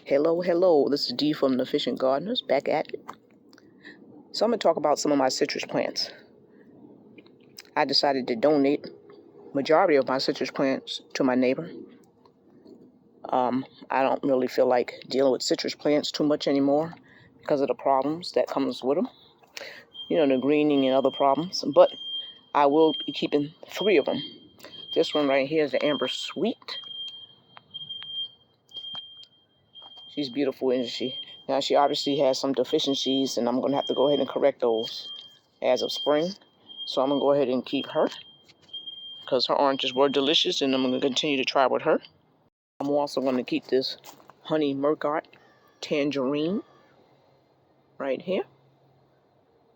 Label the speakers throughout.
Speaker 1: Hello, this is Dee from the Efficient Gardeners, back at it. So I'm going to talk about some of my citrus plants. I decided to donate majority of my citrus plants to my neighbor. I don't really feel like dealing with citrus plants too much anymore because of the problems that comes with them. The greening and other problems. But I will be keeping 3 of them. This one right here is the Amber Sweet. She's beautiful, isn't she? Now, she obviously has some deficiencies, and I'm going to have to go ahead and correct those as of spring. So I'm going to go ahead and keep her because her oranges were delicious, and I'm going to continue to try with her. I'm also going to keep this Honey Mercer Tangerine right here.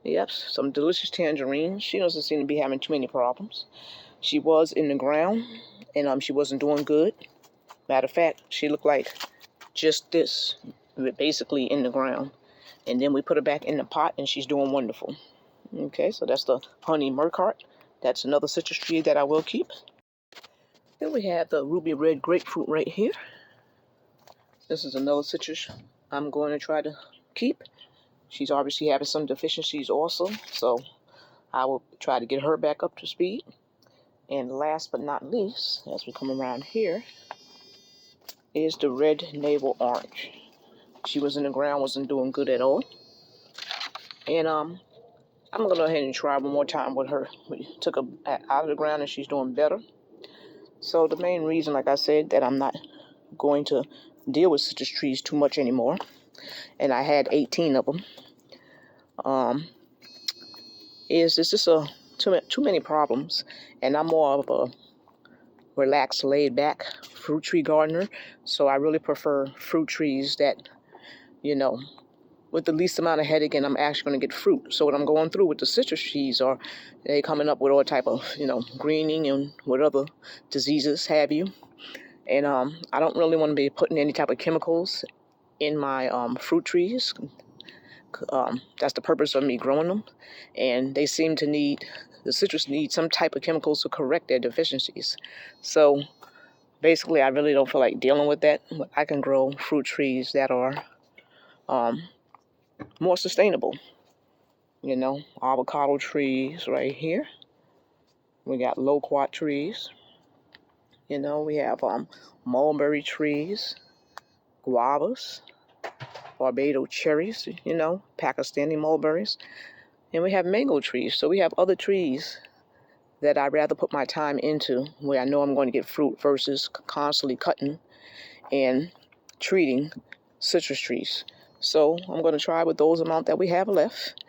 Speaker 1: Yep, some delicious tangerines. She doesn't seem to be having too many problems. She was in the ground, and she wasn't doing good. Matter of fact, she looked like just this, basically in the ground. And then we put her back in the pot, and she's doing wonderful. Okay, so that's the Honey Mercer. That's another citrus tree that I will keep. Then we have the Ruby Red Grapefruit right here. This is another citrus I'm going to try to keep. She's obviously having some deficiencies also, so I will try to get her back up to speed. And last but not least, as we come around here, is the Red Navel Orange. She was in the ground, wasn't doing good at all. And I'm going to go ahead and try one more time with her. We took her out of the ground, and she's doing better. So the main reason, like I said, that I'm not going to deal with citrus trees too much anymore, and I had 18 of them, is it's just too many problems. And I'm more of a relaxed, laid back fruit tree gardener, so I really prefer fruit trees that, with the least amount of headache, and I'm actually going to get fruit. So what I'm going through with the citrus trees are they coming up with all type of greening and what other diseases have you. And I don't really want to be putting any type of chemicals in my fruit trees. That's the purpose of me growing them. And they seem to the citrus needs some type of chemicals to correct their deficiencies. So basically, I really don't feel like dealing with that. But I can grow fruit trees that are more sustainable. Avocado trees right here. We got loquat trees. We have mulberry trees, guavas, Barbados cherries, Pakistani mulberries. And we have mango trees. So we have other trees that I'd rather put my time into where I know I'm going to get fruit versus constantly cutting and treating citrus trees. So I'm going to try with those amount that we have left.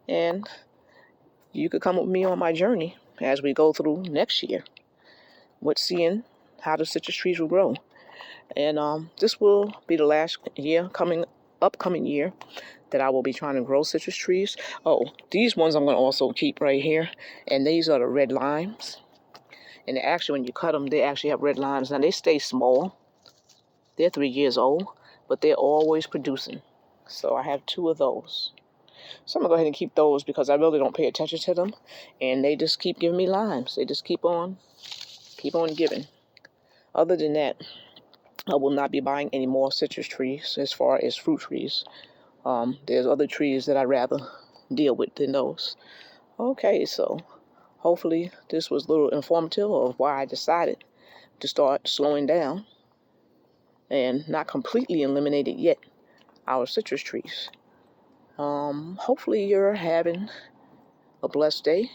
Speaker 1: And you could come with me on my journey as we go through next year with seeing how the citrus trees will grow. And this will be the last upcoming year that I will be trying to grow citrus trees. Oh, these ones I'm going to also keep right here. And these are the red limes. And actually, when you cut them, they actually have red limes. Now, they stay small. They're 3 years old, but they're always producing. So I have 2 of those. So I'm going to go ahead and keep those because I really don't pay attention to them. And they just keep giving me limes. They just keep on giving. Other than that, I will not be buying any more citrus trees as far as fruit trees. There's other trees that I'd rather deal with than those. Okay, so hopefully this was a little informative of why I decided to start slowing down and not completely eliminated yet our citrus trees. Hopefully you're having a blessed day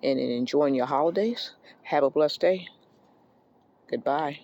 Speaker 1: and enjoying your holidays. Have a blessed day. Goodbye.